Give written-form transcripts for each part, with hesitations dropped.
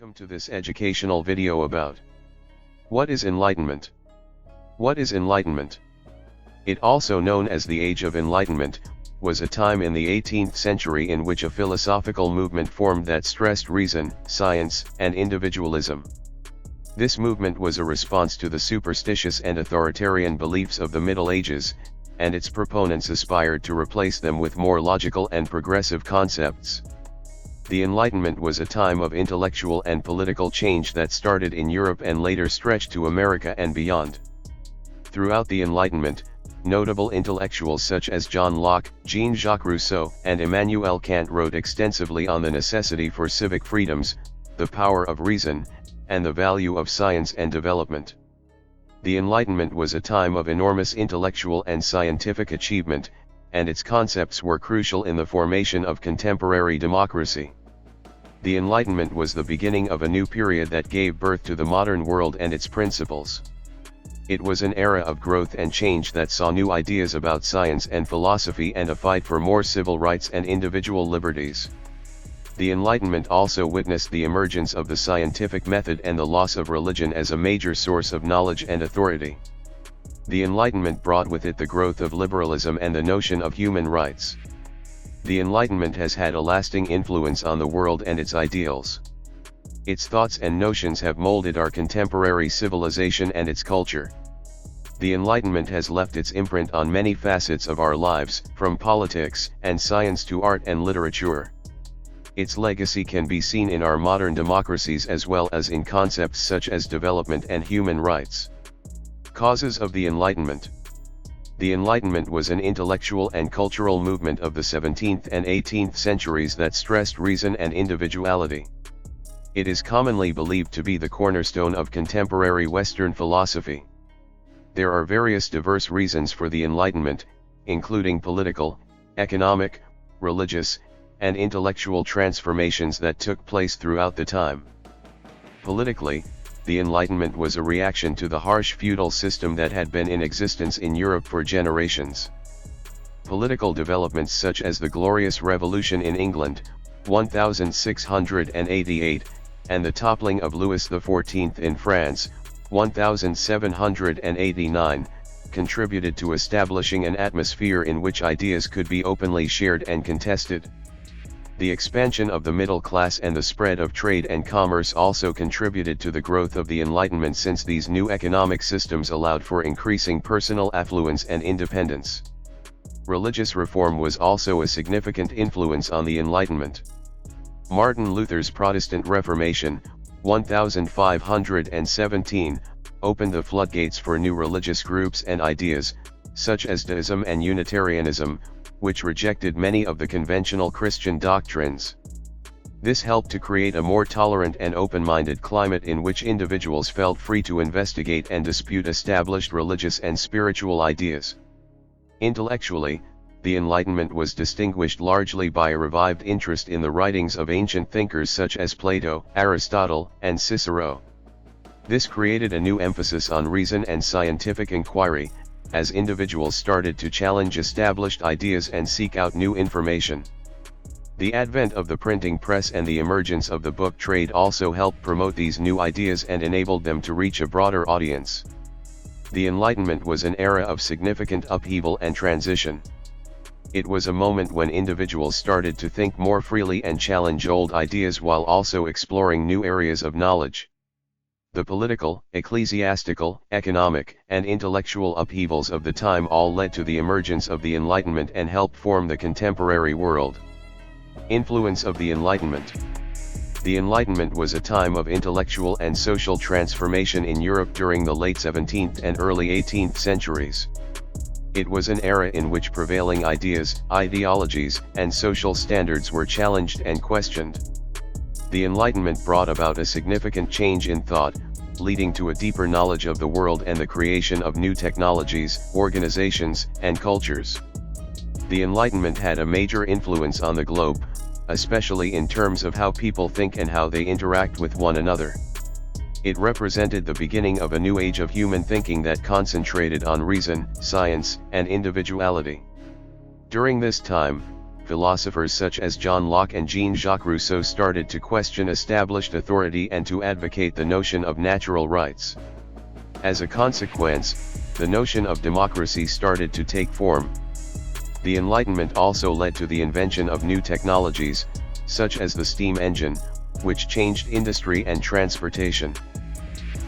Welcome to this educational video about what is Enlightenment? What is Enlightenment? It, also known as the Age of Enlightenment, was a time in the 18th century in which a philosophical movement formed that stressed reason, science, and individualism. This movement was a response to the superstitious and authoritarian beliefs of the Middle Ages, and its proponents aspired to replace them with more logical and progressive concepts. The Enlightenment was a time of intellectual and political change that started in Europe and later stretched to America and beyond. Throughout the Enlightenment, notable intellectuals such as John Locke, Jean-Jacques Rousseau, and Immanuel Kant wrote extensively on the necessity for civic freedoms, the power of reason, and the value of science and development. The Enlightenment was a time of enormous intellectual and scientific achievement, and its concepts were crucial in the formation of contemporary democracy. The Enlightenment was the beginning of a new period that gave birth to the modern world and its principles. It was an era of growth and change that saw new ideas about science and philosophy and a fight for more civil rights and individual liberties. The Enlightenment also witnessed the emergence of the scientific method and the loss of religion as a major source of knowledge and authority. The Enlightenment brought with it the growth of liberalism and the notion of human rights. The Enlightenment has had a lasting influence on the world and its ideals. Its thoughts and notions have molded our contemporary civilization and its culture. The Enlightenment has left its imprint on many facets of our lives, from politics and science to art and literature. Its legacy can be seen in our modern democracies as well as in concepts such as development and human rights. Causes of the Enlightenment. The Enlightenment was an intellectual and cultural movement of the 17th and 18th centuries that stressed reason and individuality. It is commonly believed to be the cornerstone of contemporary Western philosophy. There are various diverse reasons for the Enlightenment, including political, economic, religious, and intellectual transformations that took place throughout the time. Politically, the Enlightenment was a reaction to the harsh feudal system that had been in existence in Europe for generations. Political developments such as the Glorious Revolution in England, 1688, and the toppling of Louis XIV in France, 1789, contributed to establishing an atmosphere in which ideas could be openly shared and contested. The expansion of the middle class and the spread of trade and commerce also contributed to the growth of the Enlightenment, since these new economic systems allowed for increasing personal affluence and independence. Religious reform was also a significant influence on the Enlightenment. Martin Luther's Protestant Reformation, 1517, opened the floodgates for new religious groups and ideas, such as Deism and Unitarianism, which rejected many of the conventional Christian doctrines. This helped to create a more tolerant and open-minded climate in which individuals felt free to investigate and dispute established religious and spiritual ideas. Intellectually, the Enlightenment was distinguished largely by a revived interest in the writings of ancient thinkers such as Plato, Aristotle, and Cicero. This created a new emphasis on reason and scientific inquiry, as individuals started to challenge established ideas and seek out new information. The advent of the printing press and the emergence of the book trade also helped promote these new ideas and enabled them to reach a broader audience. The Enlightenment was an era of significant upheaval and transition. It was a moment when individuals started to think more freely and challenge old ideas while also exploring new areas of knowledge. The political, ecclesiastical, economic, and intellectual upheavals of the time all led to the emergence of the Enlightenment and helped form the contemporary world. Influence of the Enlightenment. The Enlightenment was a time of intellectual and social transformation in Europe during the late 17th and early 18th centuries. It was an era in which prevailing ideas, ideologies, and social standards were challenged and questioned. The Enlightenment brought about a significant change in thought, leading to a deeper knowledge of the world and the creation of new technologies, organizations, and cultures. The Enlightenment had a major influence on the globe, especially in terms of how people think and how they interact with one another. It represented the beginning of a new age of human thinking that concentrated on reason, science, and individuality. During this time, philosophers such as John Locke and Jean-Jacques Rousseau started to question established authority and to advocate the notion of natural rights. As a consequence, the notion of democracy started to take form. The Enlightenment also led to the invention of new technologies, such as the steam engine, which changed industry and transportation.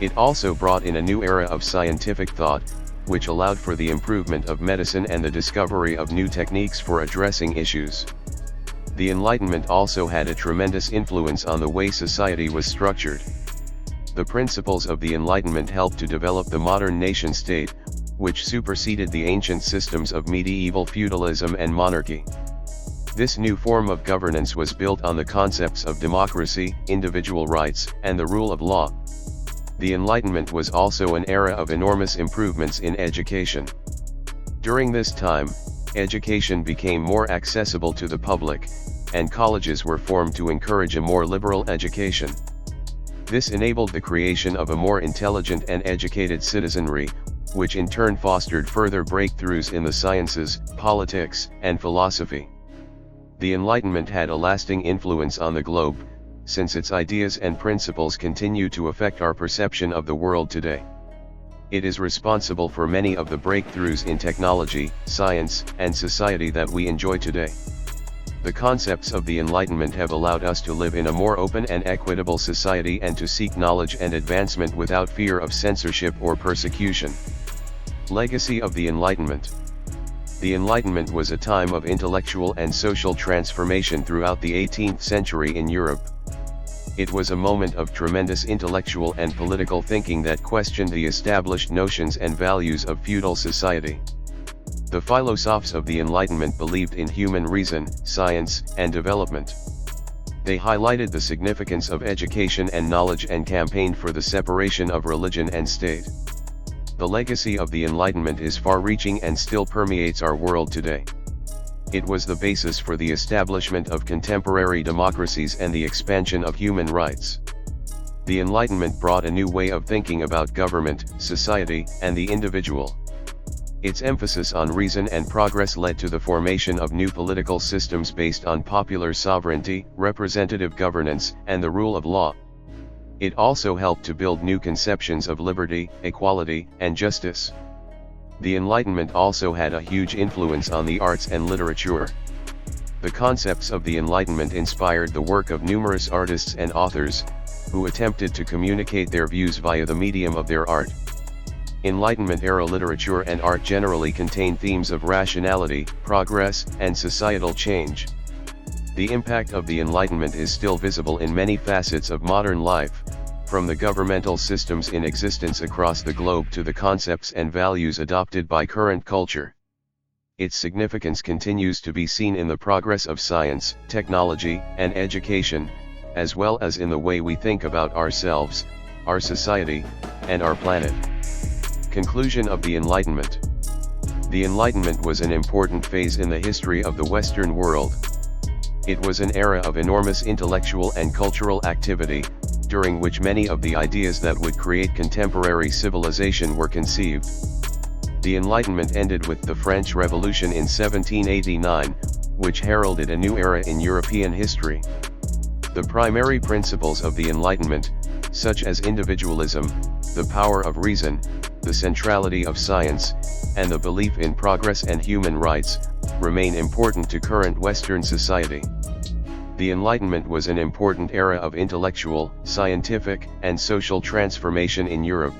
It also brought in a new era of scientific thought, which allowed for the improvement of medicine and the discovery of new techniques for addressing issues. The Enlightenment also had a tremendous influence on the way society was structured. The principles of the Enlightenment helped to develop the modern nation-state, which superseded the ancient systems of medieval feudalism and monarchy. This new form of governance was built on the concepts of democracy, individual rights, and the rule of law. The Enlightenment was also an era of enormous improvements in education. During this time, education became more accessible to the public, and colleges were formed to encourage a more liberal education. This enabled the creation of a more intelligent and educated citizenry, which in turn fostered further breakthroughs in the sciences, politics, and philosophy. The Enlightenment had a lasting influence on the globe, since its ideas and principles continue to affect our perception of the world today. It is responsible for many of the breakthroughs in technology, science, and society that we enjoy today. The concepts of the Enlightenment have allowed us to live in a more open and equitable society and to seek knowledge and advancement without fear of censorship or persecution. Legacy of the Enlightenment. The Enlightenment was a time of intellectual and social transformation throughout the 18th century in Europe. It was a moment of tremendous intellectual and political thinking that questioned the established notions and values of feudal society. The philosophers of the Enlightenment believed in human reason, science, and development. They highlighted the significance of education and knowledge and campaigned for the separation of religion and state. The legacy of the Enlightenment is far-reaching and still permeates our world today. It was the basis for the establishment of contemporary democracies and the expansion of human rights. The Enlightenment brought a new way of thinking about government, society, and the individual. Its emphasis on reason and progress led to the formation of new political systems based on popular sovereignty, representative governance, and the rule of law. It also helped to build new conceptions of liberty, equality, and justice. The Enlightenment also had a huge influence on the arts and literature. The concepts of the Enlightenment inspired the work of numerous artists and authors, who attempted to communicate their views via the medium of their art. Enlightenment-era literature and art generally contain themes of rationality, progress, and societal change. The impact of the Enlightenment is still visible in many facets of modern life, from the governmental systems in existence across the globe to the concepts and values adopted by current culture. Its significance continues to be seen in the progress of science, technology, and education, as well as in the way we think about ourselves, our society, and our planet. Conclusion of the Enlightenment. The Enlightenment was an important phase in the history of the Western world. It was an era of enormous intellectual and cultural activity, during which many of the ideas that would create contemporary civilization were conceived. The Enlightenment ended with the French Revolution in 1789, which heralded a new era in European history. The primary principles of the Enlightenment, such as individualism, the power of reason, the centrality of science, and the belief in progress and human rights, remain important to current Western society. The Enlightenment was an important era of intellectual, scientific, and social transformation in Europe.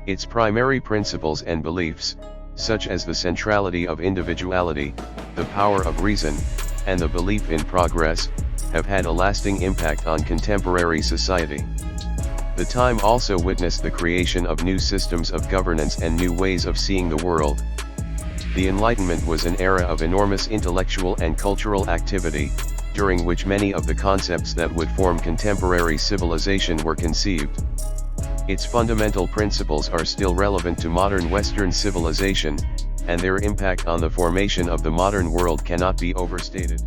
Its primary principles and beliefs, such as the centrality of individuality, the power of reason, and the belief in progress, have had a lasting impact on contemporary society. The time also witnessed the creation of new systems of governance and new ways of seeing the world. The Enlightenment was an era of enormous intellectual and cultural activity, during which many of the concepts that would form contemporary civilization were conceived. Its fundamental principles are still relevant to modern Western civilization, and their impact on the formation of the modern world cannot be overstated.